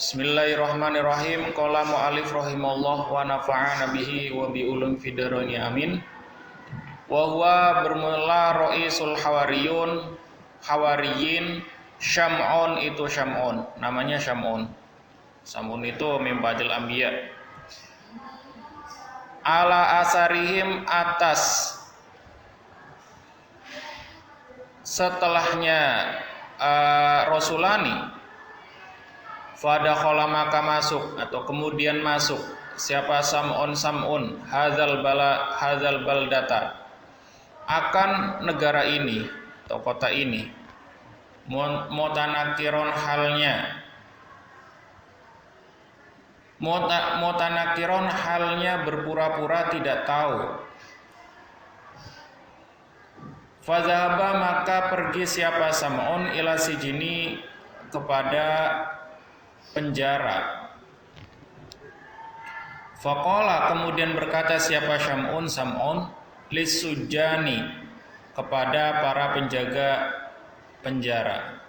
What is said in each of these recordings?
Bismillahirrahmanirrahim. Qala mu'allif rahimallah wa nafa'ana bihi wa bi ulum fidarani amin. Wa huwa bermula ra'isul hawariyin Syam'un itu Syam'un, namanya Syam'un. Syam'un itu min ba'dil anbiya. Ala asarihim atas setelahnya Rasulani. Fadakhala maka masuk atau kemudian masuk siapa Sam'un hadzal baldata akan negara ini atau kota ini mutanakiron halnya berpura-pura tidak tahu. Fadzahaba maka pergi siapa Sam'un ila sijini kepada penjara. Faqala kemudian berkata siapa Sam'un lisujani kepada para penjaga penjara.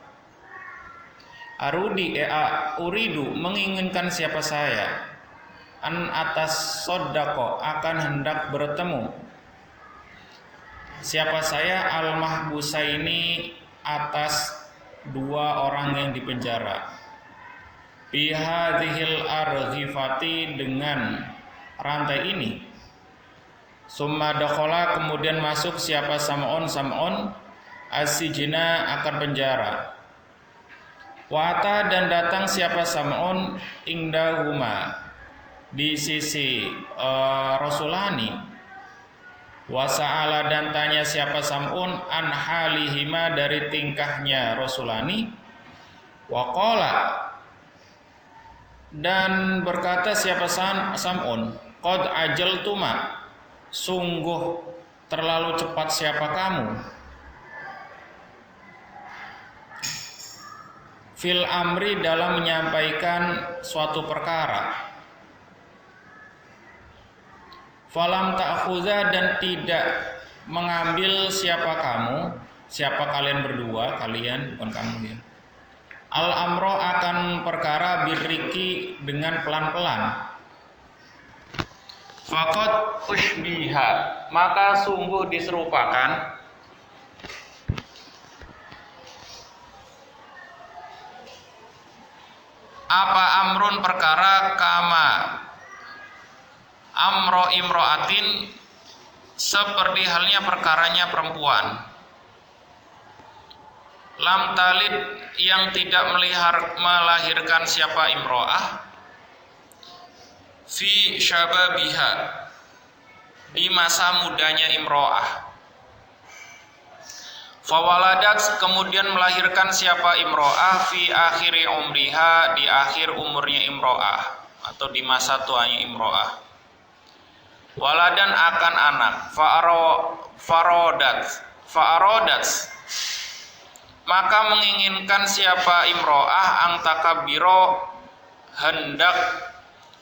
Uridu menginginkan siapa saya an atas sodako akan hendak bertemu siapa saya al-mahbusaini atas dua orang yang dipenjara. Bihadhil arghifati dengan rantai ini. Summa dakhala kemudian masuk siapa Sam'un asijina akan penjara. Wata dan datang siapa Sam'un indahuma di sisi Rasulani. Wasa'ala dan tanya siapa Sam'un an halihima dari tingkahnya Rasulani. Waqala dan berkata siapa Sam'un qad ajaltuma sungguh terlalu cepat siapa kamu fil amri dalam menyampaikan suatu perkara. Falam ta'khudha dan tidak mengambil siapa kalian berdua, kalian bukan kamu ya. Al-amro akan perkara birriki dengan pelan-pelan. Faqad ushbiha maka sungguh diserupakan apa amrun perkara kama amro imroatin seperti halnya perkaranya perempuan. Lam talid yang tidak melahirkan siapa imro'ah fi syababiha di masa mudanya imro'ah. Fawaladat kemudian melahirkan siapa imro'ah fi akhiri umriha di akhir umurnya imro'ah atau di masa tuanya imro'ah. Waladan akan anak fa'arodat maka menginginkan siapa imro'ah angtakabiro hendak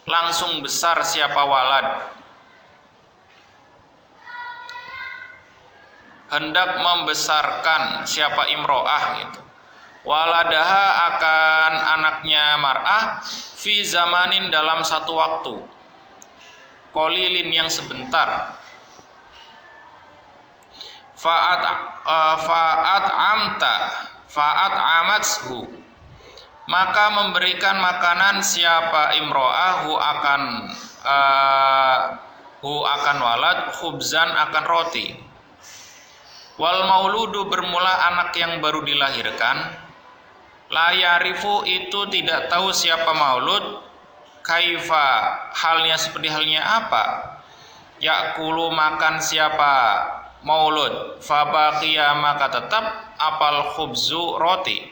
langsung besar siapa walad hendak membesarkan siapa imro'ah gitu. Waladaha akan anaknya mar'ah fi zamanin dalam satu waktu qalilin yang sebentar. Fa'at amatshu maka memberikan makanan siapa imro'ah hu akan walad khubzan akan roti. Wal mauludu bermula anak yang baru dilahirkan la yarifu itu tidak tahu siapa maulud kaifa halnya seperti halnya apa yakulu makan siapa maulud fabaqiya maka tetap apal khubzu roti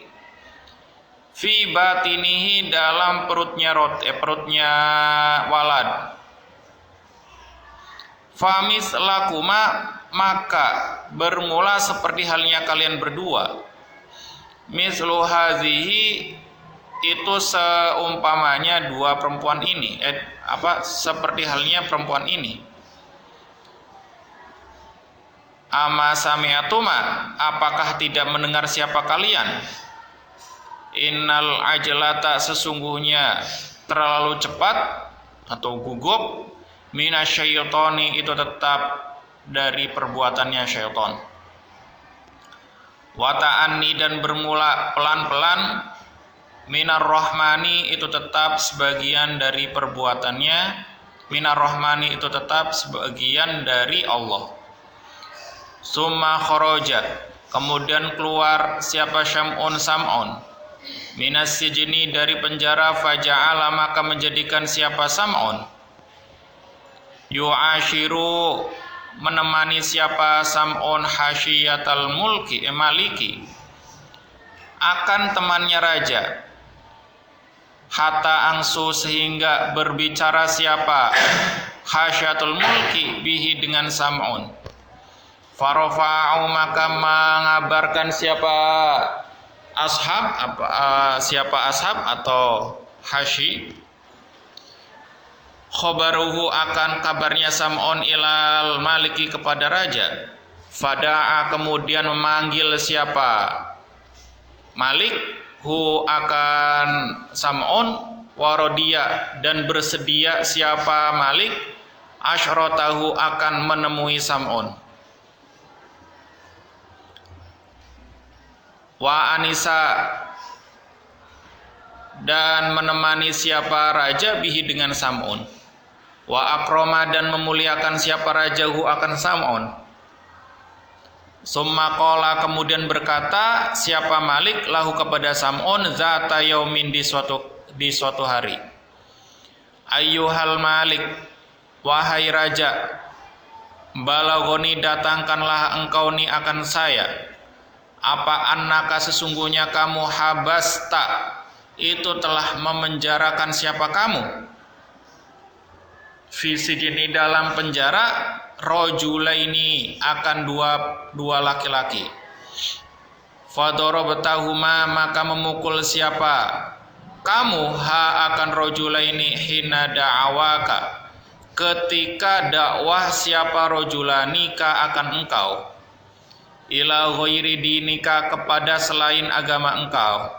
fi batinihi dalam perutnya perutnya walad. Famis lakuma maka bermula seperti halnya kalian berdua. Mislu hazihi itu seumpamanya dua perempuan ini seperti halnya perempuan ini. Ama sami'atuma apakah tidak mendengar siapa kalian innal ajlata sesungguhnya terlalu cepat atau gugup minasyaitoni itu tetap dari perbuatannya syaitan. Wa ta'anni dan bermula pelan-pelan minar rahmani itu tetap sebagian dari perbuatannya, minar rahmani itu tetap sebagian dari Allah. Summa kharaja kemudian keluar siapa Syam'un Sam'un minas sijni dari penjara, faja'ala maka menjadikan siapa Sam'un yu'ashiru menemani siapa Sam'un hasyiyatal maliki akan temannya raja, hatta angsu sehingga berbicara siapa hasyatul mulki bihi dengan Sam'un. Farafa'u maka mengabarkan siapa ashab atau hasyi khobaruhu akan kabarnya Sam'un ilal maliki kepada raja. Fada'a kemudian memanggil siapa Malik hu akan Sam'un warodia dan bersedia siapa Malik asyratahu akan menemui Sam'un. Wa anisa dan menemani siapa raja bihi dengan Sam'un. Wa akroma dan memuliakan siapa raja hu akan Sam'un. Summa qala kemudian berkata siapa Malik lahu kepada Sam'un zata yaumin di suatu hari. Ayyuhal Malik wahai raja, balagoni datangkanlah engkau ni akan saya. Apa annaka sesungguhnya kamu habasta itu telah memenjarakan siapa kamu fi sijni dalam penjara rajulaini akan dua laki-laki. Fadarabtahuma maka memukul siapa kamu akan rajulaini hina da'awaka ketika dakwah siapa rajulani ka akan engkau ila ghairi dinika kepada selain agama engkau.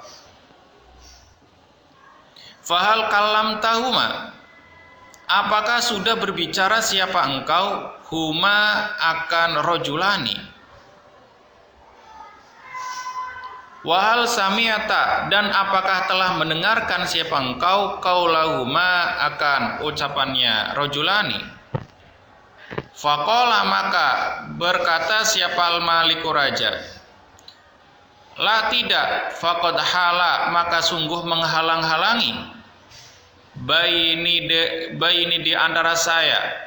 Fahal kalam tahuma apakah sudah berbicara siapa engkau huma akan rajulani. Wahal samiata dan apakah telah mendengarkan siapa engkau qaulahuma akan ucapannya rajulani. Faqala maka berkata siapa al-maliku raja, la tidak, faqad hala maka sungguh menghalang-halangi baini di antara saya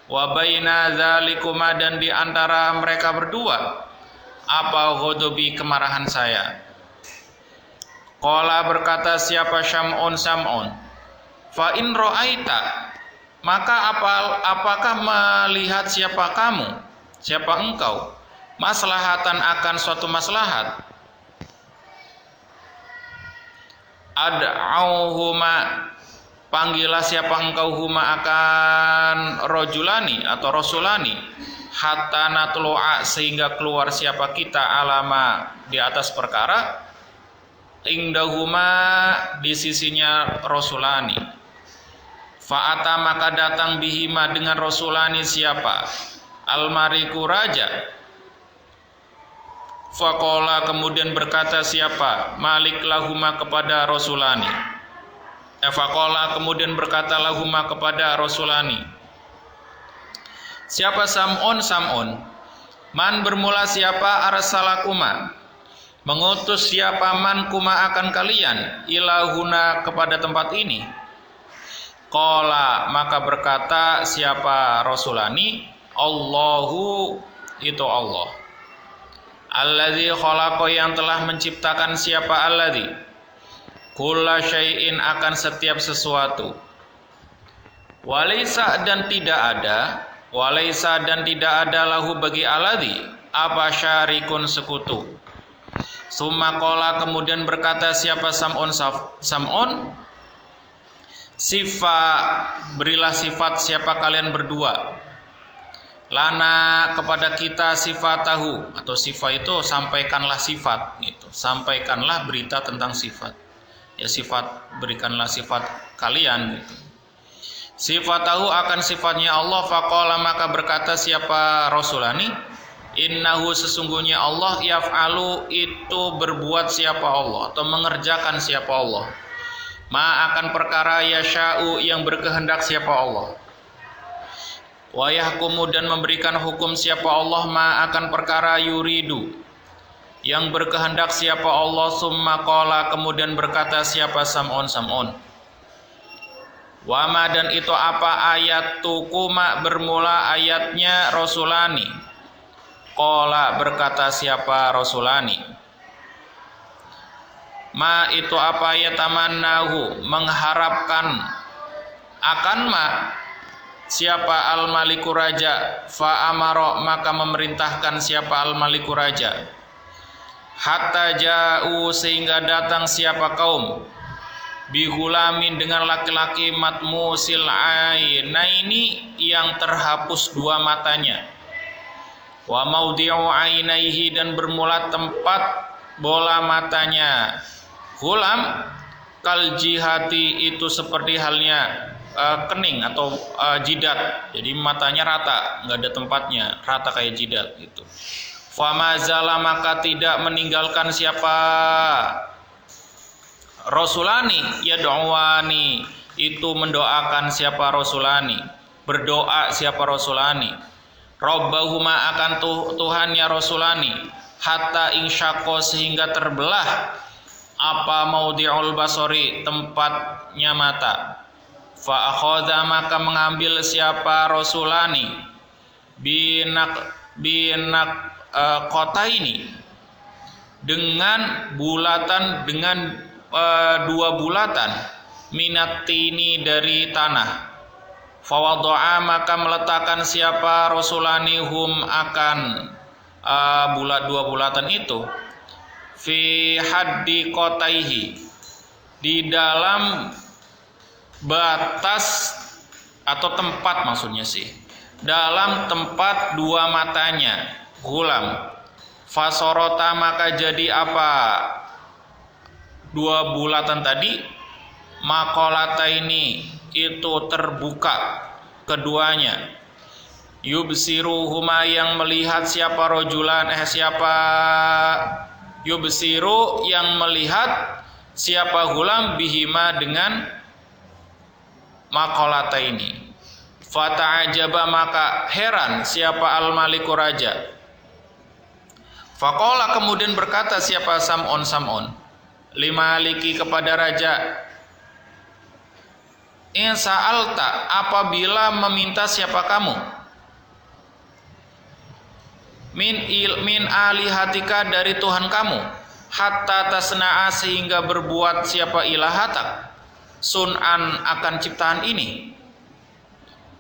wa baina zalikuma dan di antara mereka berdua apa ghadabi kemarahan saya. Qala berkata siapa Syam'un fa in ra'aita maka apakah melihat siapa kamu siapa engkau maslahatan akan suatu maslahat ad'auhuma panggillah siapa engkau huma akan rajulani atau rasulani hatta natlu'a sehingga keluar siapa kita alama di atas perkara indahuma di sisinya rasulani. Fa'ata maka datang bihima dengan rasulani siapa al-mariku raja. Faqala kemudian berkata siapa Malik lahuma kepada rasulani. Faqala kemudian berkata lahuma kepada rasulani siapa Sam'un man bermula siapa arsalakuma mengutus siapa man kuma akan kalian ilahuna kepada tempat ini. Qala maka berkata siapa rasulani Allahu itu Allah alladzi khalaqa yang telah menciptakan siapa alladzi kulla syai'in akan setiap sesuatu walaisa dan tidak ada lahu bagi alladzi apa syarikun sekutu. Summa qala kemudian berkata siapa Sam'un berilah sifat siapa kalian berdua lana kepada kita sifatahu, atau sifat itu sampaikanlah sifat gitu. Sampaikanlah berita tentang sifat. Ya sifat, berikanlah sifat kalian gitu. Sifatahu akan sifatnya Allah. Faqala maka berkata siapa Rasulani, innahu sesungguhnya Allah yaf'alu itu berbuat siapa Allah atau mengerjakan siapa Allah. Ma akan perkara yasha'u yang berkehendak siapa Allah. Wa yahkumu dan memberikan hukum siapa Allah ma akan perkara yuridu yang berkehendak siapa Allah. Summa qala kemudian berkata siapa Sam'un. Wa ma dan itu apa ayat tukuma bermula ayatnya Rasulani. Qala berkata siapa Rasulani. Ma itu apa yatamannahu mengharapkan akan ma siapa al-maliku raja. Fa amara maka memerintahkan siapa al-maliku raja. Hatta ja'u sehingga datang siapa kaum. Bihulamin dengan laki-laki matmusil ainaini yang terhapus dua matanya. Wa maudhi'u ainaihi dan bermula tempat bola matanya. Hulam kal jihati itu seperti halnya kening atau jidat. Jadi matanya rata, nggak ada tempatnya, rata kayak jidat gitu. Famazala maka tidak meninggalkan siapa Rasulani ya do'wani itu mendoakan siapa Rasulani, berdoa siapa Rasulani. Rabbahuma akan Tuhannya Rasulani. Hatta insyaqo sehingga terbelah apa maudhi'ul basori tempatnya mata. Fa akhadha maka mengambil siapa Rasulani binak kota ini dengan bulatan dua bulatan minatini dari tanah. Fawadoa maka meletakkan siapa Rasulani hum akan dua bulatan itu fi haddi qotaihi di dalam batas atau tempat, maksudnya sih dalam tempat dua matanya gulam. Fasorota maka jadi apa dua bulatan tadi makolata ini itu terbuka keduanya. Yubsiru huma yang melihat siapa rojulan siapa yubsiru yang melihat siapa gulam bihima dengan makolata ini. Fata'ajaba maka heran siapa al-maliku raja. Faqala kemudian berkata siapa Sam'un limaliki kepada raja, in sa'alta apabila meminta siapa kamu min alihatika dari Tuhan kamu, hatta tasna'a sehingga berbuat siapa ilahatak sun'an akan ciptaan ini,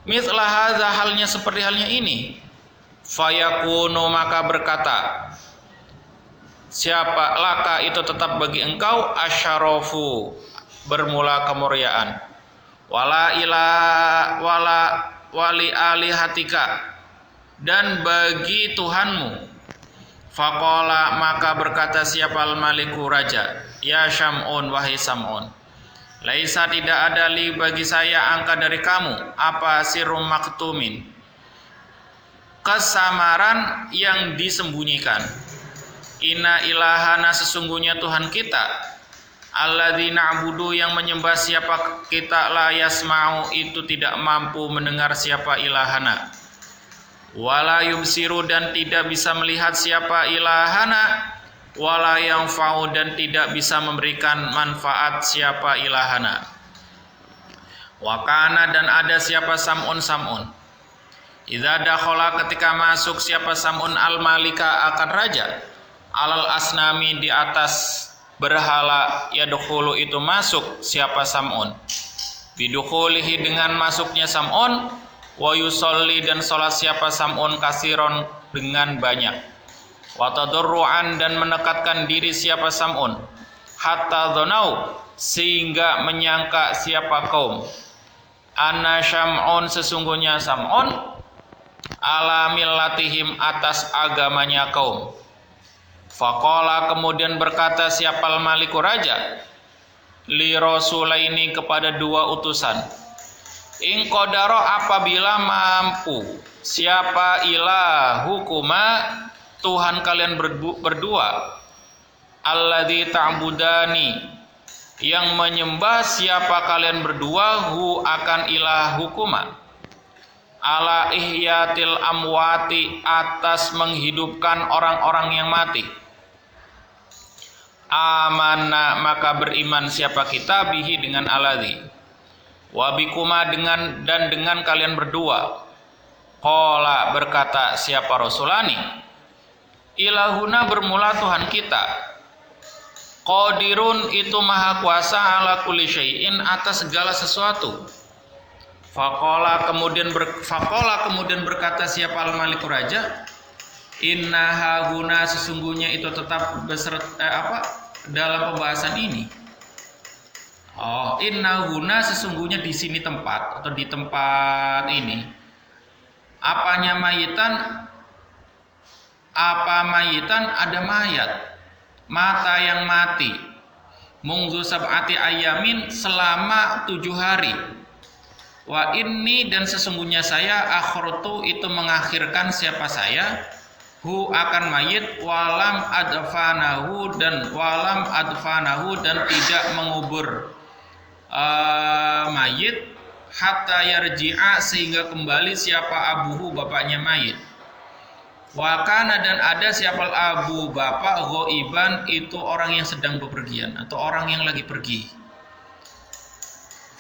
mithla hadza halnya seperti halnya ini, fayakunu maka berkata siapa laka itu tetap bagi engkau asyarafu bermula kemuliaan, wali alihatika dan bagi Tuhanmu. Faqala maka berkata siapa al-maliku raja, ya Sam'un wahai Sam'un, laisa tidak ada li bagi saya angka dari kamu apa sirrum maktumin kesamaran yang disembunyikan. Inna ilahana sesungguhnya Tuhan kita alladzi na'budu yang menyembah siapa kita la yasma'u itu tidak mampu mendengar siapa ilahana, wala yubsiru dan tidak bisa melihat siapa ilahana, wala yanfa'u dan tidak bisa memberikan manfaat siapa ilahana. Wa kana dan ada siapa Sam'un idza dakhala ketika masuk siapa Sam'un al-malika akan raja, alal asnami di atas berhala, yadkhulu itu masuk siapa Sam'un bidukhulihi dengan masuknya Sam'un, wa yusolli dan sholat siapa Sam'un kasiron dengan banyak, wa tadarruan dan mendekatkan diri siapa Sam'un, hatta dzanau sehingga menyangka siapa kaum, anna Sam'un sesungguhnya Sam'un ala millatihim atas agamanya kaum. Faqala kemudian berkata siapa al-maliku raja li rasulaini kepada dua utusan, in qadara apabila mampu siapa ilahukuma Tuhan kalian berdua, alladzi ta'budani yang menyembah siapa kalian berdua hu akan ilahukuma, ala ihyatil amwati atas menghidupkan orang-orang yang mati. Amanna maka beriman siapa kita bihi dengan alladzi, wabikuma dengan kalian berdua. Qala berkata siapa rasulani, ilahuna bermula Tuhan kita, qadirun itu maha kuasa ala kulli syai'in atas segala sesuatu. Faqala kemudian berkata siapa al-maliku raja, inna hahuna sesungguhnya itu tetap dalam pembahasan ini. Inna huna sesungguhnya di sini tempat atau di tempat ini. Apanya mayitan? Apa mayitan? Ada mayat. Mata yang mati. Mungzu sab'ati ayamin selama 7 hari. Wa inni dan sesungguhnya saya akhrutu itu mengakhirkan siapa saya hu akan mayit walam adfanahu dan tidak mengubur mayit hatta yarji'a sehingga kembali siapa abuhu bapaknya mayit. Wa kana dan ada siapa abu bapak ghaiban itu orang yang sedang bepergian atau orang yang lagi pergi.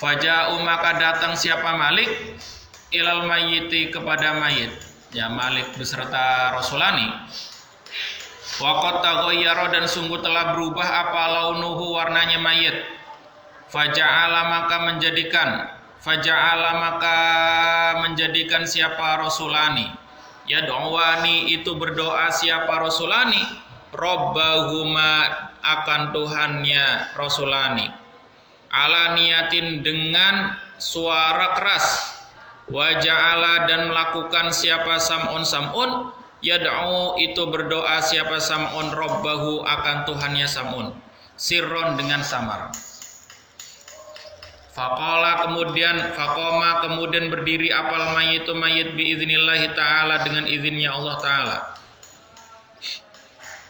Faja'u maka datang siapa Malik ilal mayyiti kepada mayit. Ya Malik beserta Rasulani. Wa qad taghayyara dan sungguh telah berubah apa launuhu warnanya mayit. Faja'ala maka menjadikan siapa Rasulani. Ya do'wani itu berdoa siapa Rasulani. Rabbahuma akan Tuhannya Rasulani. Ala niyatin dengan suara keras. Wa ja'ala dan melakukan siapa Sam'un yad'u itu berdoa siapa Sam'un rabbahu akan Tuhannya Sam'un sirron dengan samar. Faqoma kemudian berdiri apal mayitu mayit biiznillahi ta'ala dengan izinnya Allah ta'ala.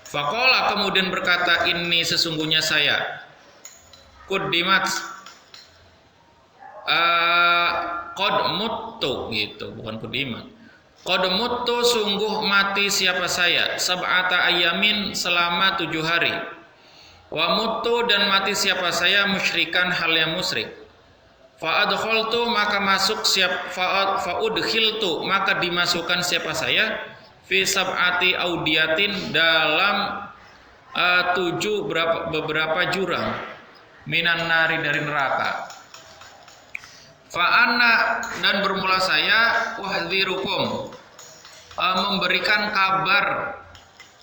Faqala kemudian berkata ini sesungguhnya saya quddimat qad muttu gitu, bukan kudimat. Qad muttu sungguh mati siapa saya sab'ata ayamin selama 7 hari. Wa muttu dan mati siapa saya musyrikan hal yang musyrik. Fa adkhaltu maka masuk fa udkhiltu maka dimasukkan siapa saya fi sab'ati audiyatin dalam 7 beberapa jurang minan nari dari neraka. Fa'anna dan bermula saya wahdzirukum memberikan kabar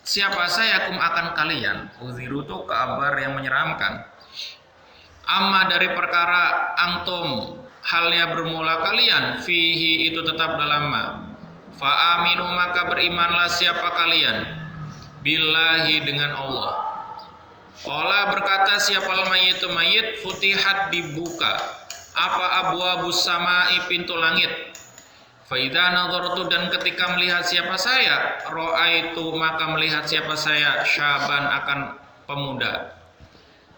siapa saya kum akan kalian. Udziru itu kabar yang menyeramkan. Amma dari perkara antum halnya bermula kalian fihi itu tetap dalam ma. Fa'aminu maka berimanlah siapa kalian billahi dengan Allah. Qala berkata siapa al-mayyitu mayit futihat dibuka apa abwabus samai pintu langit. Fa idza nadartu dan ketika melihat siapa saya ra'aitu maka melihat siapa saya syaban akan pemuda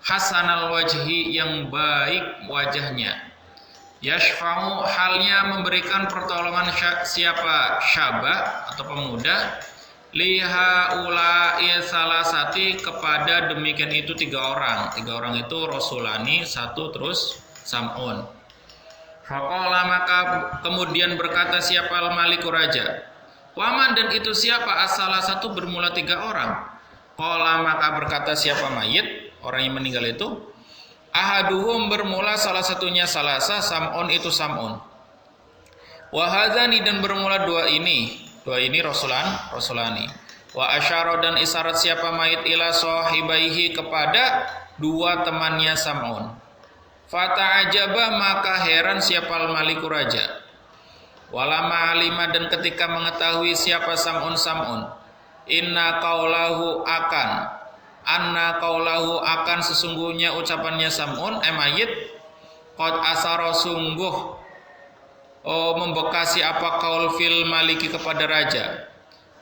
hasanal wajhi yang baik wajahnya, yashfa'u halnya memberikan pertolongan siapa syabah atau pemuda liha ula'i salasati kepada demikian itu 3 orang itu Rasulani 1 terus Sam'un. Faqala maka kemudian berkata siapa al-maliku raja. Waman dan itu siapa as-salah satu bermula 3 orang. Qala maka berkata siapa mayit orang yang meninggal itu. Ahaduhum bermula salah satunya salasa Sam'un itu Sam'un. Wa hadzani dan bermula 2 ini Rasulani. Wa asyara dan isyarat siapa mayit ila sahibaihi kepada 2 temannya Sam'un. Fata'ajaba maka heran siapa al-maliku raja. Walama alima dan ketika mengetahui siapa Sam'un anna qaulahu akan sesungguhnya ucapannya Sam'un mayit qad asara sungguh membekasi apa qaul fil maliki kepada raja.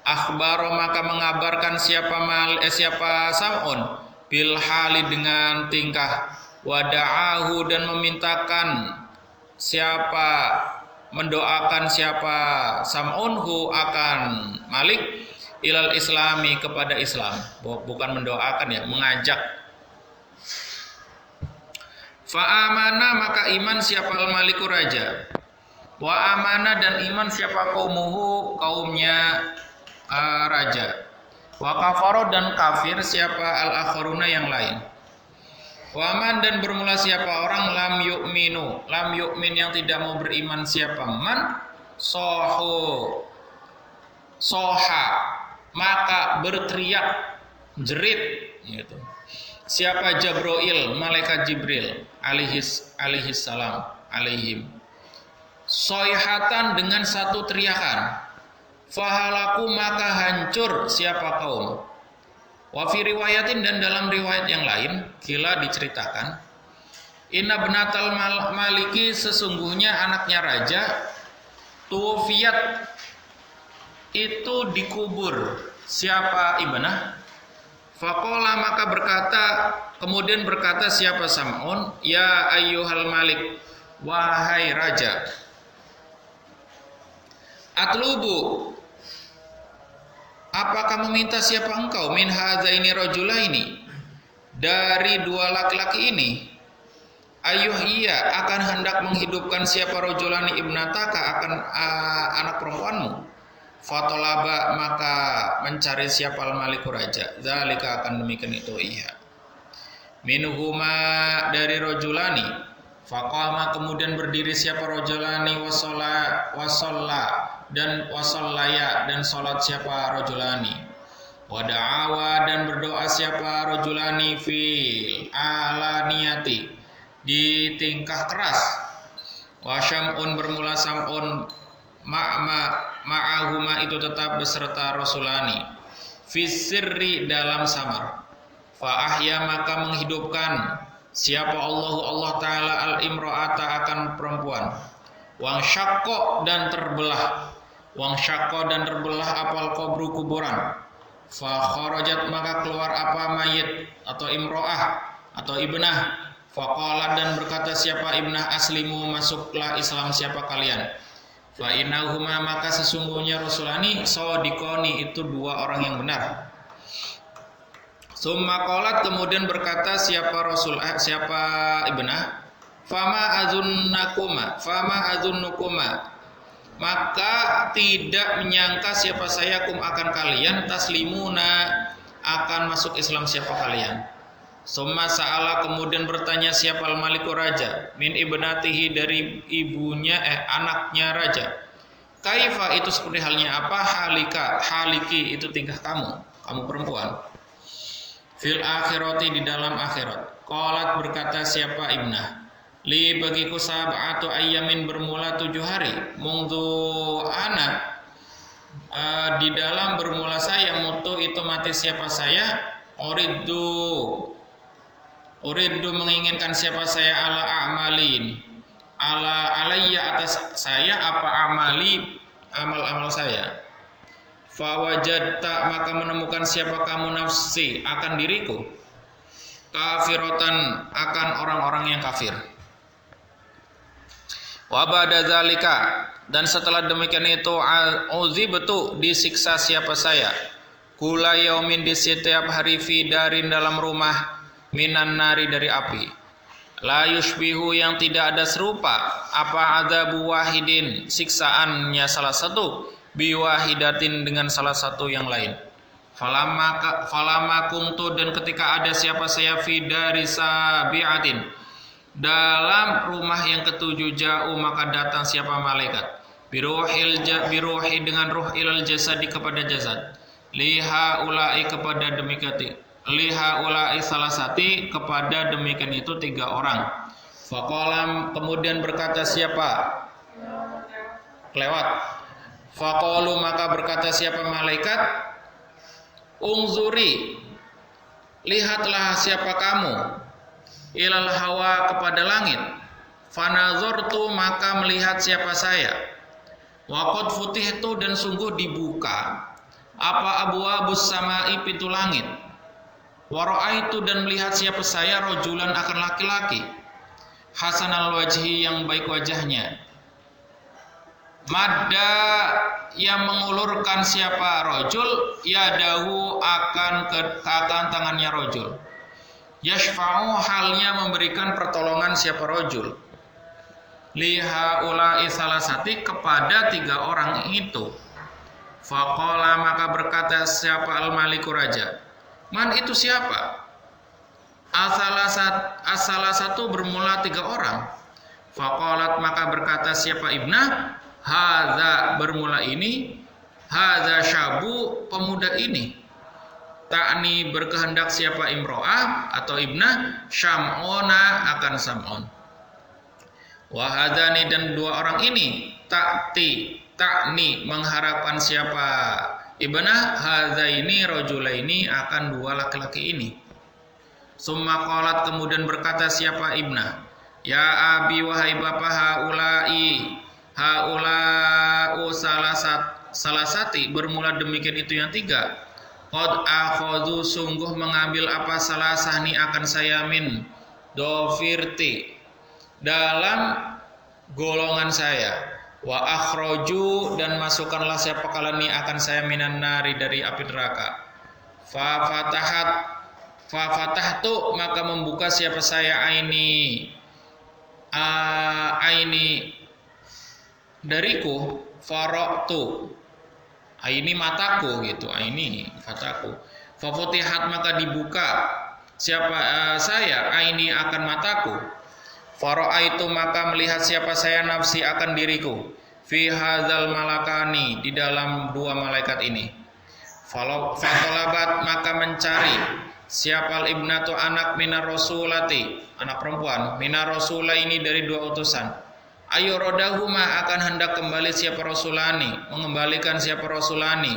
Akhbaro maka mengabarkan siapa Sam'un bil hali dengan tingkah, wada'ahu dan mendoakan siapa Sam'unhu akan Malik ilal islami kepada Islam. Bukan mendoakan ya, mengajak. Fa'amana maka iman siapa al-maliku raja. Wa amana dan iman siapa kaumuhu kaumnya raja. Wa kafaro dan kafir siapa al-akharuna yang lain. Wa man dan bermula siapa orang lam yu'min yang tidak mau beriman siapa man soha maka berteriak jerit gitu. Siapa Jabroil malaikat Jibril alaihis salam alaihim soihatan dengan satu teriakan, fahalaku maka hancur siapa kaum. Wa fi riwayatin dan dalam riwayat yang lain kila diceritakan inna benatal maliki sesungguhnya anaknya raja tuwfiyat itu dikubur siapa ibnah. Faqala maka kemudian berkata siapa Sam'un, ya ayyuhal malik wahai raja, atlubu apakah meminta siapa engkau min hadzaini rajulaini dari dua laki-laki ini, iya akan hendak menghidupkan siapa rajulani ibnataka akan anak perempuanmu. Fatolaba maka mencari siapa al-maliku raja, zalika akan demikian itu iya. Minhuma dari rajulani, faqama kemudian berdiri siapa rajulani wasallaya dan salat siapa rajulani. Wada'awa dan berdoa siapa rajulani fil alaniyati di tingkah keras. Wa syam'un bermula Sam'un ma'ahuma itu tetap beserta Rasulani fisirri dalam samar. Fa ahya maka menghidupkan siapa Allah Ta'ala al-imra'ata akan perempuan. Wang syakko dan terbelah apal kubru kuburan. Fa kharajat maka keluar apa mayit atau imro'ah atau ibnah. Faqalat dan berkata siapa ibnah aslimu masuklah Islam siapa kalian. Fa innahuma maka sesungguhnya Rasulani sadiqoni itu dua orang yang benar. Summa qalat kemudian berkata siapa ibnah, fama azunnukuma maka tidak menyangka siapa saya akan kalian taslimuna akan masuk Islam siapa kalian. Summa sa'ala kemudian bertanya siapa al-maliku raja min ibnatihi dari anaknya raja. Kaifa itu seperti halnya apa haliki itu tingkah kamu perempuan. Fil akhirati di dalam akhirat. Qalat berkata siapa ibnah, li bagiku sab'atu ayyamin bermula 7 hari. Mungdu ana di dalam bermula saya mutu itu mati siapa saya. Uridu menginginkan siapa saya ala alayya atas saya apa amal saya. Fawajadta maka menemukan siapa kamu nafsi akan diriku kafirotan akan orang-orang yang kafir. Wa ba'da zalika dan setelah demikian itu uzibtu disiksa siapa saya kula yaumin di setiap hari fi darin dalam rumah minan nari dari api. La yushbihu yang tidak ada serupa apa adzabu wahidin siksaannya salah satu biwahidatin dengan salah satu yang lain. Falama kuntu dan ketika ada siapa saya fi dari sabiatin dalam rumah yang ketujuh ja'u maka datang siapa malaikat biruhi dengan ruh ilal jasadi kepada jasad liha ulai kepada demikian liha ulai salasati kepada demikian itu 3 orang. Faqalam kemudian berkata siapa kelewat. Faqalu maka berkata siapa malaikat, ungzuri, lihatlah siapa kamu, ilal hawa kepada langit. Fanazortu maka melihat siapa saya. Waqad futihtu dan sungguh dibuka apa abwabus samai pintu langit. Wara'aitu dan melihat siapa saya rojulan akan laki-laki. Hasanal wajhi yang baik wajahnya. Madda yang mengulurkan siapa rojul, yadahu akan tangannya rojul. Yashfa'u halnya memberikan pertolongan siapa rojul. Liha ulai salasati kepada 3 orang itu. Faqala maka berkata siapa al-maliku raja, man itu siapa? Asalah satu bermula 3 orang. Faqalat maka berkata siapa ibnah, hadza bermula ini, hadza syabu pemuda ini. Ta'ni berkehendak siapa imro'ah atau ibnah, syam'ona akan sam'on. Wahadani dan 2 orang ini ta'ni mengharapkan siapa ibnah, hadza ini rojulaini akan 2 laki-laki ini. Summa qalat kemudian berkata siapa ibnah, ya abi wahai bapak, haula'u salasati bermula demikian itu yang 3. Qad akhadhu sungguh mengambil apa salasahni akan saya min dofirti dalam golongan saya, wa akhraju dan masukkanlah siapa kalani akan saya minan nari dari api neraka. Fa fatahtu maka membuka siapa saya aini dariku, faraqtu aini mataku gitu, aini mataku. Fa futihat maka dibuka siapa saya aini akan mataku. Fara'aitu maka melihat siapa saya nafsi akan diriku, fi hadzal malakani di dalam 2 malaikat ini. Fatolabat maka mencari siapa ibnatu anak minar rasulati, anak perempuan minar rasula ini dari 2 utusan. Ayo rodahuma akan hendak kembali siapa rasulani, mengembalikan siapa rasulani,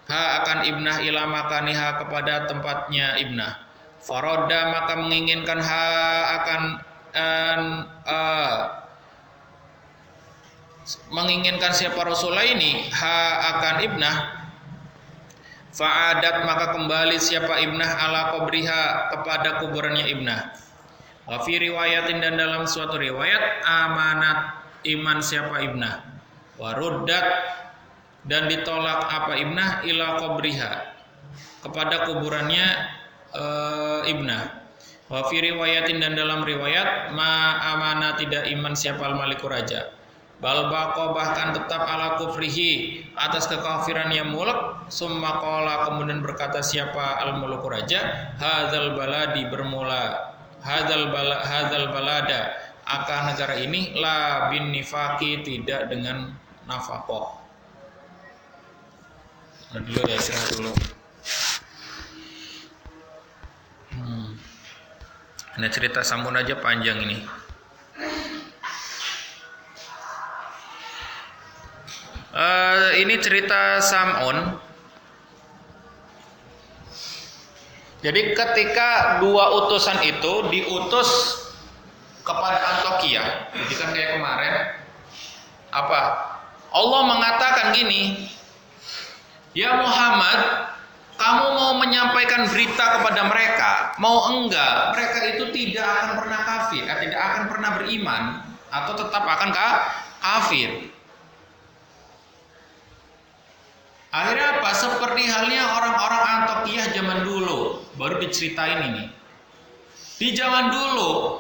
ha akan ibnah ila makaniha kepada tempatnya ibnah. Faroda maka menginginkan ha akan menginginkan siapa rasulullah ini, ha akan ibnah. Fa'adat maka kembali siapa ibnah ala qabriha kepada kuburannya ibnah. Wa fi riwayatin dan dalam suatu riwayat amanat iman siapa ibnah. Wa ruddat dan ditolak apa ibnah ila qabriha kepada kuburannya ibnah. Wa fi riwayatin dan dalam riwayat ma amana tidak iman siapa al-maliku raja. Bal baqa bahkan tetap ala kufrihi atas kekafirannya mulk. Summa qala kemudian berkata siapa al-maliku raja, hadzal baladi bermula hadzal balada akan negara ini la bin nifaqi tidak dengan nafaqah. Nah, dulu ya istirahat dulu. Ini cerita Samun aja panjang ini. Ini cerita Sam'un. Jadi ketika 2 utusan itu diutus kepada Antioquia, jadi kan kayak kemarin, apa? Allah mengatakan gini, ya Muhammad, kamu mau menyampaikan berita kepada mereka, mau enggak, mereka itu tidak akan pernah kafir, tidak akan pernah beriman, atau tetap akan kafir. Akhirnya apa? Seperti halnya orang-orang Antioquia zaman dulu, baru diceritain ini. Di zaman dulu,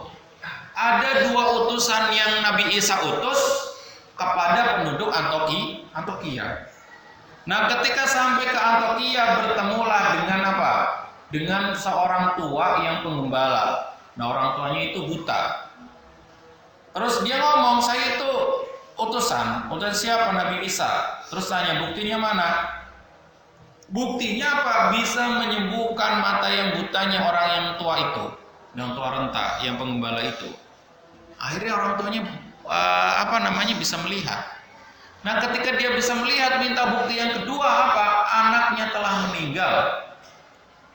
ada 2 utusan yang Nabi Isa utus kepada penduduk Antioquia. Nah, ketika sampai ke Antioquia bertemulah dengan apa? Dengan seorang tua yang penggembala. Nah, orang tuanya itu buta. Terus dia ngomong, saya itu utusan siapa? Nabi Isa. Terus tanya, buktinya mana? Buktinya apa? Bisa menyembuhkan mata yang butanya orang yang tua itu, yang tua renta, yang penggembala itu. Akhirnya orang tuanya bisa melihat. Nah, ketika dia bisa melihat, minta bukti yang kedua apa? Anaknya telah meninggal.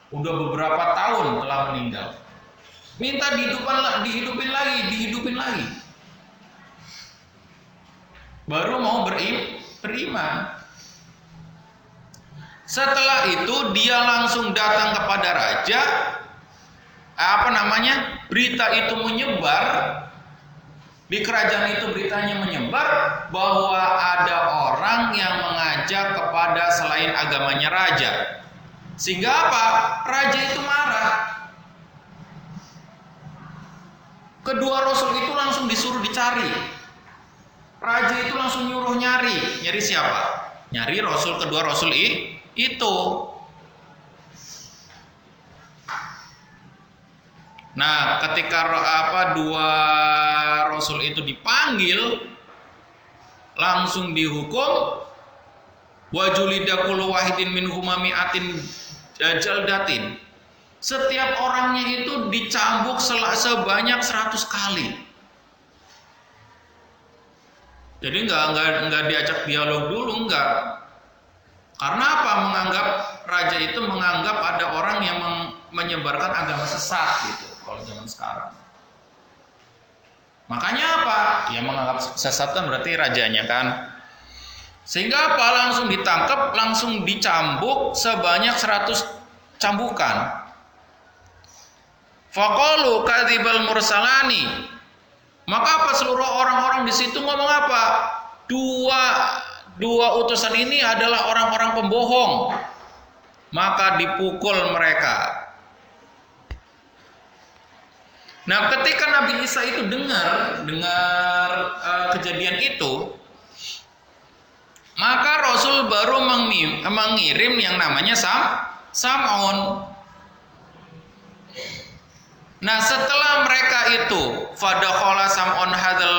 Udah beberapa tahun telah meninggal. Minta dihidupin lagi. Baru mau beriman. Setelah itu dia langsung datang kepada raja. Berita itu menyebar di kerajaan itu, beritanya menyebar bahwa ada orang yang mengajak kepada selain agamanya raja. Sehingga apa? Raja itu marah. Kedua rasul itu langsung disuruh dicari. Raja itu langsung nyuruh nyari. Nyari siapa? Nyari kedua rasul itu. Nah, ketika dua rasul itu dipanggil, langsung dihukum. Wajulida kullu wahidin minhuma mi'atin jaldatin. Setiap orangnya itu dicambuk sebanyak 100 kali. Jadi nggak diajak dialog dulu, enggak. Karena apa? Raja itu menganggap ada orang yang menyebarkan agama sesat gitu kalau zaman sekarang. Makanya apa? Ya menganggap sesat kan berarti rajanya kan. Sehingga apa? Langsung ditangkap, langsung dicambuk sebanyak 100 cambukan. Faqalu kadzibal mursalani. Maka apa? Seluruh orang-orang di situ ngomong apa? Dua utusan ini adalah orang-orang pembohong. Maka dipukul mereka. Nah, ketika Nabi Isa itu dengar kejadian itu, maka Rasul baru mengirim yang namanya Sam'un. Nah, setelah mereka itu fadakhala Sam'un hadzal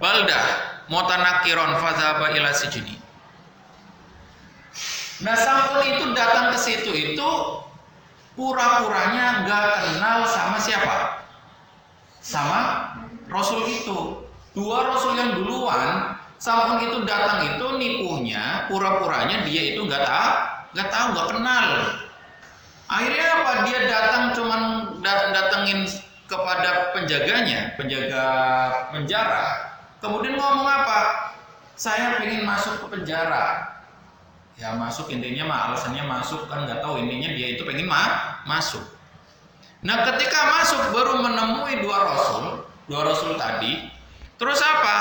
baldah mutanakiron fadzaba ila sijni. Nah, Sam'un itu datang ke situ itu pura-puranya nggak kenal sama siapa? Sama Rasul itu. Dua Rasul yang duluan, Sam'un itu datang itu nipuhnya, pura-puranya dia itu nggak tahu, nggak kenal. Akhirnya apa? Dia datang cuman datengin kepada penjaga penjara. Kemudian ngomong apa? Saya pengen masuk ke penjara. Ya masuk, intinya alasannya masuk kan, nggak tahu intinya dia itu pengen masuk. Nah, ketika masuk baru menemui dua rasul tadi. Terus apa?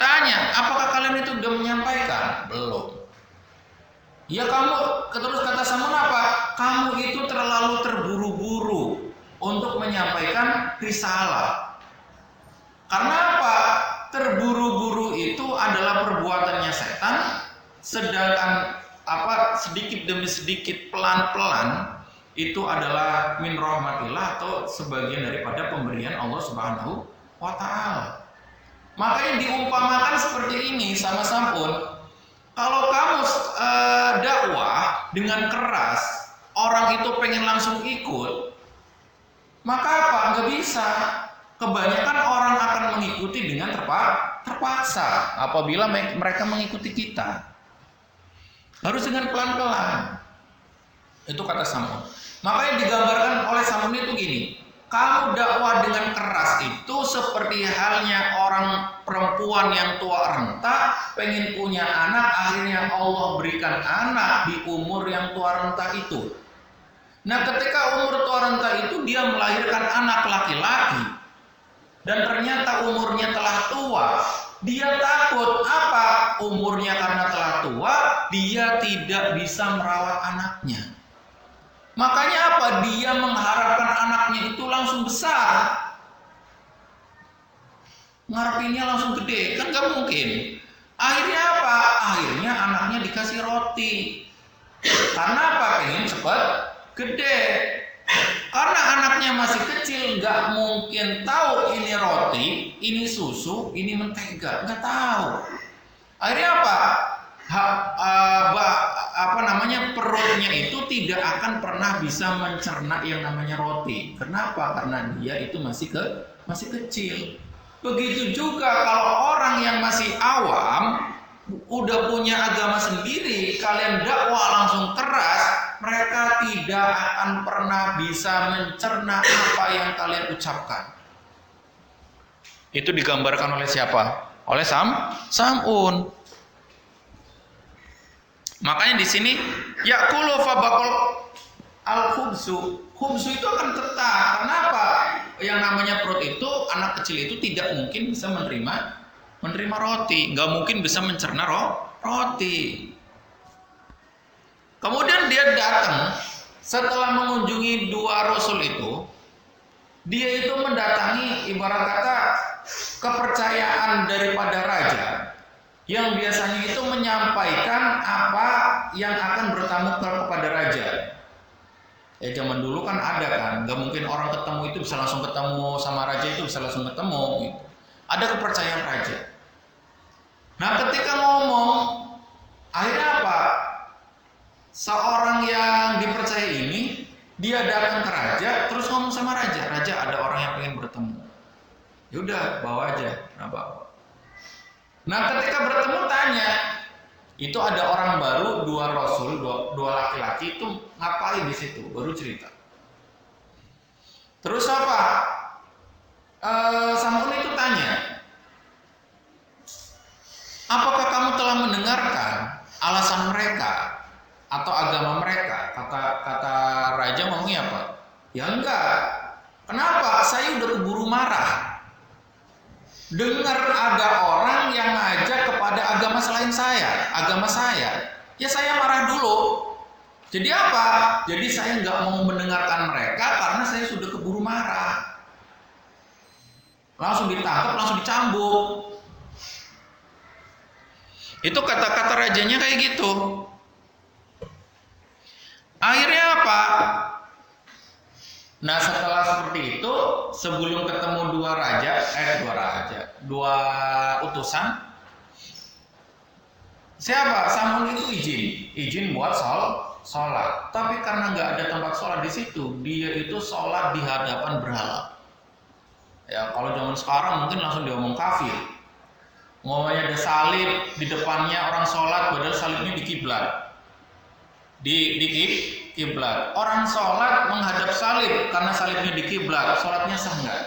Tanya, apakah kalian itu sudah menyampaikan? Belum. Ya terus kata Sam'un apa? Kamu itu terlalu terburu-buru untuk menyampaikan risalah. Karena apa? Terburu-buru itu adalah perbuatannya setan, sedangkan sedikit demi sedikit, pelan-pelan itu adalah min rahmatillah atau sebagian daripada pemberian Allah Subhanahu wa taala. Makanya diumpamakan seperti ini sama Sam'un. Kalau kamu dakwah dengan keras, orang itu pengen langsung ikut, maka apa? Nggak bisa. Kebanyakan orang akan mengikuti dengan terpaksa apabila mereka mengikuti kita. Harus dengan pelan-pelan. Itu kata Sam'un. Makanya digambarkan oleh Sam'un itu gini. Kamu dakwah dengan keras itu seperti halnya orang perempuan yang tua renta pengen punya anak, akhirnya Allah berikan anak di umur yang tua renta itu. Nah, ketika umur tua renta itu dia melahirkan anak laki-laki dan ternyata umurnya telah tua, dia takut apa? Umurnya karena telah tua, dia tidak bisa merawat anaknya. Makanya apa? Dia mengharapkan anaknya itu langsung besar. Ngarepinnya langsung gede, kan gak mungkin. Akhirnya apa? Akhirnya anaknya dikasih roti. Karena apa? Pengen cepat gede. Karena anaknya masih kecil, gak mungkin tahu ini roti, ini susu, ini mentega. Gak tahu. Akhirnya apa? perutnya itu tidak akan pernah bisa mencerna yang namanya roti. Kenapa? Karena dia itu masih kecil. Begitu juga kalau orang yang masih awam, udah punya agama sendiri, kalian dakwah langsung keras, mereka tidak akan pernah bisa mencerna apa yang kalian ucapkan. Itu digambarkan oleh siapa? Oleh Sam'un. Makanya di sini yakulu fabakul al-khubsu. Khubsu itu akan tetap. Kenapa? Yang namanya perut itu, anak kecil itu tidak mungkin bisa menerima roti, nggak mungkin bisa mencerna roti. Kemudian dia datang setelah mengunjungi dua rasul itu, dia itu mendatangi ibarat kata kepercayaan daripada raja yang biasanya itu menyampaikan apa yang akan bertamu kepada raja. Ya zaman dulu kan ada kan, nggak mungkin orang ketemu itu bisa langsung ketemu sama raja itu bisa langsung ketemu gitu. Ada kepercayaan raja. Nah ketika ngomong, akhirnya apa? Seorang yang dipercaya ini, dia datang ke raja, terus ngomong sama raja, raja ada orang yang pengen bertemu. Yaudah bawa aja, nah bawa. Nah ketika bertemu tanya, itu ada orang baru, dua rasul, dua laki-laki itu ngapain di situ? Baru cerita. Terus apa? Sam'un itu tanya, apakah kamu telah mendengarkan alasan mereka atau agama mereka? Kata raja ngomongnya apa? Ya enggak. Kenapa? Saya udah keburu marah. Dengar ada orang yang ngajak kepada agama selain agama saya. Ya saya marah dulu. Jadi apa? Jadi saya nggak mau mendengarkan mereka karena saya sudah keburu marah. Langsung ditangkap, langsung dicambuk. Itu kata-kata rajanya kayak gitu. Akhirnya apa? Nah setelah seperti itu, sebelum ketemu dua utusan, siapa? Sam'un itu izin buat sholat. Tapi karena nggak ada tempat sholat di situ, dia itu sholat di hadapan berhala. Ya kalau zaman sekarang mungkin langsung diomong kafir. Ngomongnya ada salib di depannya orang sholat, padahal salibnya di kiblat. Di kiblat. Orang sholat menghadap salib karena salibnya di kiblat. Sholatnya sah nggak?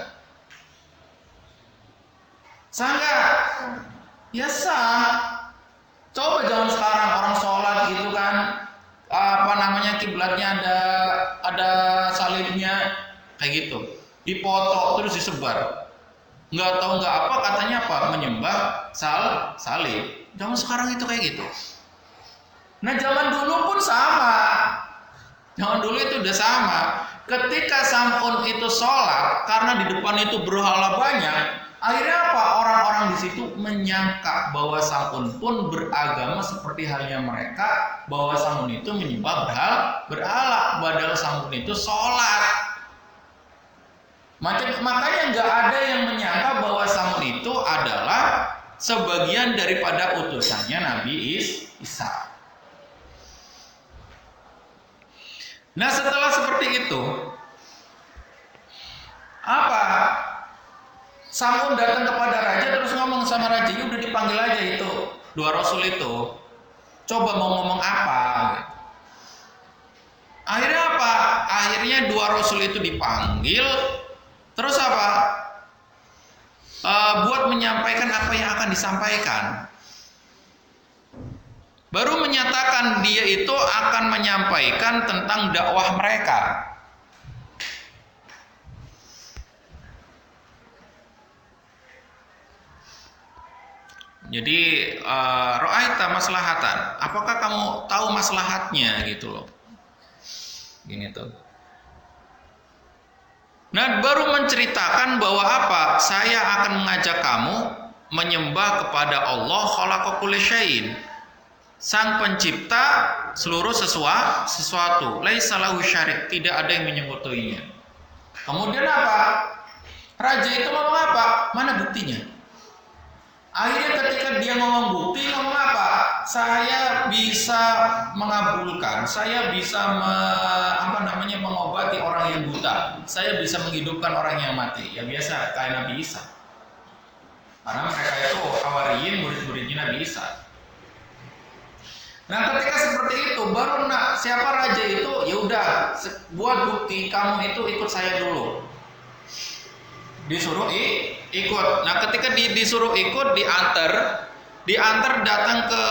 Sah nggak? Ya sah. Coba zaman sekarang orang sholat gitu kan, kiblatnya ada salibnya kayak gitu, dipoto terus disebar. Nggak tahu nggak apa katanya apa menyembah salib. Zaman sekarang itu kayak gitu. Nah zaman dulu pun sama. Zaman dulu itu udah sama. Ketika Sam'un itu sholat, karena di depan itu berhala banyak, akhirnya apa? Orang-orang di situ menyangka bahwa Sam'un pun beragama seperti halnya mereka, bahwa Sam'un itu menyembah berhala, padahal Sam'un itu sholat. Makanya nggak ada yang menyangka bahwa Sam'un itu adalah sebagian daripada utusannya Nabi Isa. Nah setelah seperti itu, apa? Sam'un datang kepada raja terus ngomong sama raja, ya udah dipanggil aja itu dua rasul itu. Coba mau ngomong apa? Akhirnya apa? Akhirnya dua rasul itu dipanggil. Terus apa? Buat menyampaikan apa yang akan disampaikan. Baru menyatakan dia itu akan menyampaikan tentang dakwah mereka. Jadi ra'aita maslahatan. Apakah kamu tahu maslahatnya gitu loh. Gini tuh. Nah, baru menceritakan bahwa apa? Saya akan mengajak kamu menyembah kepada Allah khalaqa kulli syai'in. Sang pencipta seluruh sesuatu. Laisa lahu syarik, tidak ada yang menyekutuinya. Kemudian apa? Raja itu ngomong apa? Mana buktinya? Akhirnya ketika dia ngomong bukti, ngomong apa? Saya bisa mengabulkan, saya bisa mengobati orang yang buta, saya bisa menghidupkan orang yang mati. Ya biasa, kayak Nabi Isa. Karena mereka itu Hawariyin, murid-muridnya Nabi Isa. Nah ketika seperti itu, baru siapa raja itu, ya udah buat bukti, kamu itu ikut saya dulu. Disuruh ikut. Nah ketika disuruh ikut, diantar datang ke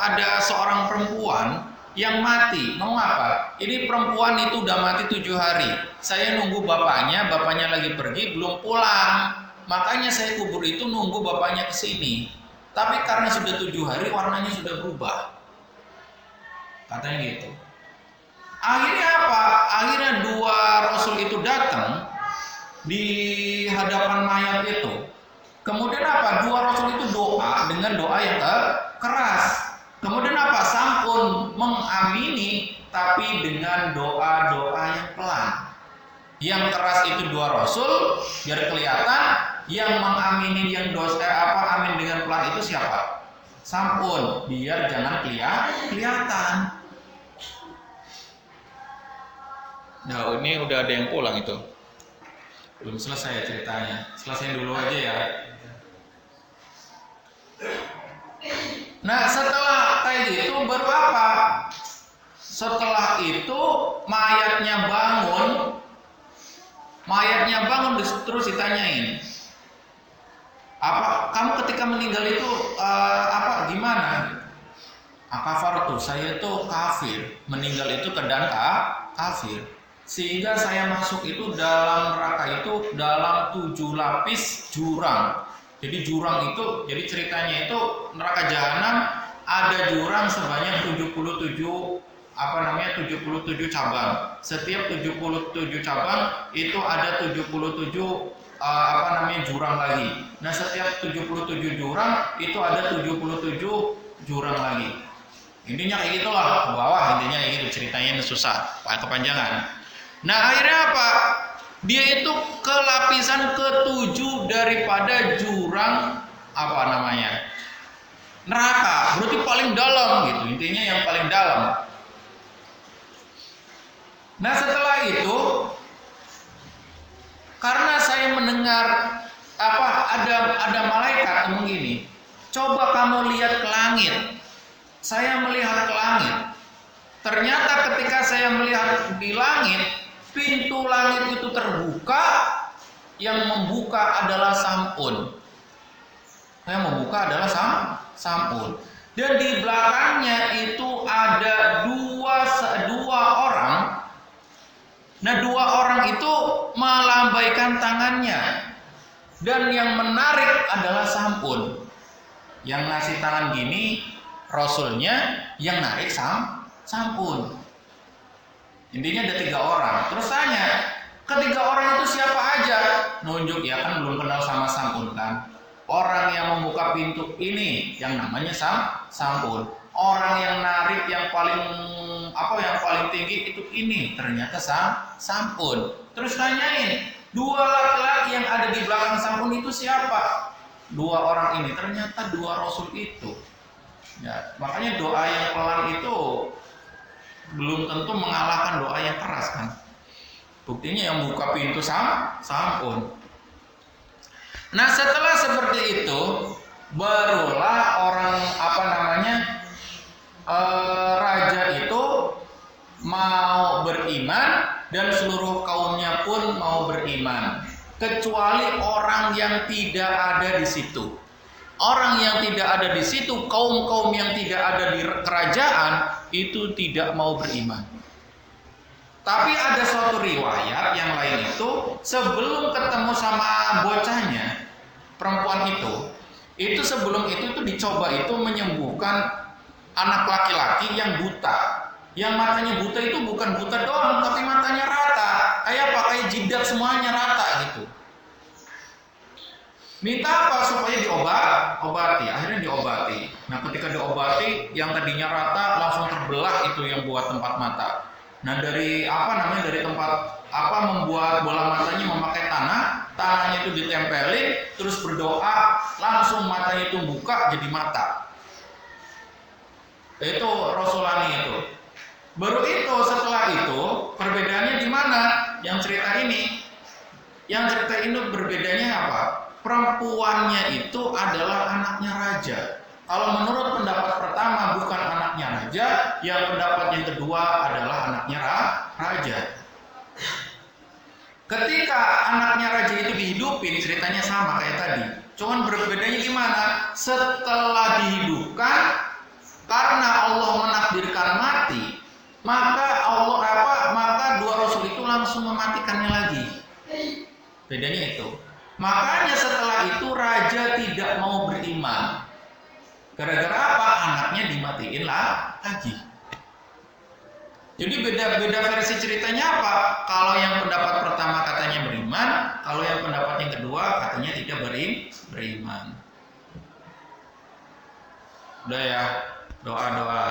ada seorang perempuan yang mati. Ngomong apa? Ini perempuan itu udah mati 7 hari. Saya nunggu bapaknya lagi pergi belum pulang. Makanya saya kubur itu nunggu bapaknya kesini. Tapi karena sudah 7 hari warnanya sudah berubah. Katanya gitu. Akhirnya apa? Akhirnya 2 rasul itu datang di hadapan mayat itu. Kemudian apa? 2 rasul itu doa dengan doa yang keras. Kemudian apa? Sampun mengamini tapi dengan doa-doa yang pelan. Yang keras itu 2 rasul biar kelihatan, yang mengamini yang amin dengan pelan itu siapa? Sampun, biar jangan kelihatan. Nah, ini udah ada yang pulang itu. Belum selesai ceritanya. Selesai dulu aja ya. Nah setelah kayak gitu baru apa? Setelah itu mayatnya bangun terus ditanyain, apa kamu ketika meninggal itu gimana? Akafartu, saya itu kafir, meninggal itu keadaan kafir, sehingga saya masuk itu dalam neraka itu dalam 7 lapis jurang. Jadi jurang itu, jadi ceritanya itu neraka jahanam ada jurang sebanyak 77 cabang. Setiap 77 cabang itu ada 77 jurang lagi. Nah, setiap 77 jurang itu ada 77 jurang lagi. Intinya kayak gitulah, ke bawah intinya kayak gitu, ceritanya susah, kepanjangan. Nah, akhirnya apa? Dia itu ke lapisan ke-7 daripada jurang neraka, berarti paling dalam gitu, intinya yang paling dalam. Nah setelah itu, karena saya mendengar ada malaikat ngomong gini, coba kamu lihat ke langit. Saya melihat ke langit, ternyata ketika saya melihat di langit, pintu langit itu terbuka, yang membuka adalah sampun. Yang membuka adalah sampun. Dan di belakangnya itu ada dua orang. Nah, 2 orang itu melambaikan tangannya. Dan yang menarik adalah sampun. Yang ngasih tangan gini rasulnya, yang narik sampun. Intinya ada 3 orang. Terus tanya, ketiga orang itu siapa aja? Nunjuk, ya kan belum kenal sama sampun kan. Orang yang membuka pintu ini yang namanya sampun. Orang yang narik yang paling tinggi itu ini ternyata sampun. Terus tanyain, 2 laki-laki yang ada di belakang sampun itu siapa? 2 orang ini ternyata 2 rasul itu. Ya, makanya doa yang pelan itu belum tentu mengalahkan doa yang keras kan. Buktinya yang buka pintu sampun. Nah setelah seperti itu, barulah orang raja itu mau beriman dan seluruh kaumnya pun mau beriman, kecuali orang yang tidak ada di situ. Orang yang tidak ada di situ, kaum-kaum yang tidak ada di kerajaan itu tidak mau beriman. Tapi ada suatu riwayat yang lain itu, sebelum ketemu sama bocahnya, perempuan itu sebelum itu dicoba itu menyembuhkan anak laki-laki yang buta. Yang matanya buta itu bukan buta doang, tapi matanya rata. Kayak jidat semuanya rata gitu. Minta apa? Supaya diobati. Akhirnya diobati. Nah ketika diobati, yang tadinya rata langsung terbelah itu yang buat tempat mata. Nah dari tempat membuat bola matanya memakai tanah tangannya itu ditempelin, terus berdoa, langsung matanya itu buka jadi mata. Itu Rasulani itu. Baru itu, setelah itu perbedaannya di mana? Yang cerita ini. Yang cerita ini berbedanya apa? Perempuannya itu adalah anaknya raja. Kalau menurut pendapat pertama bukan anaknya raja, yang pendapat yang kedua adalah anaknya raja. Ketika anaknya raja itu dihidupin, ceritanya sama kayak tadi. Cuman berbedanya gimana? Setelah dihidupkan, karena Allah menakdirkan mati, maka dua rasul itu langsung mematikannya lagi. Bedanya itu. Makanya setelah itu raja tidak mau beriman. Gara-gara apa? Anaknya dimatiin lagi. Jadi beda-beda versi ceritanya apa? Kalau yang pendapat pertama katanya beriman, kalau yang pendapat yang kedua katanya tidak beriman. Udah ya, doa-doa.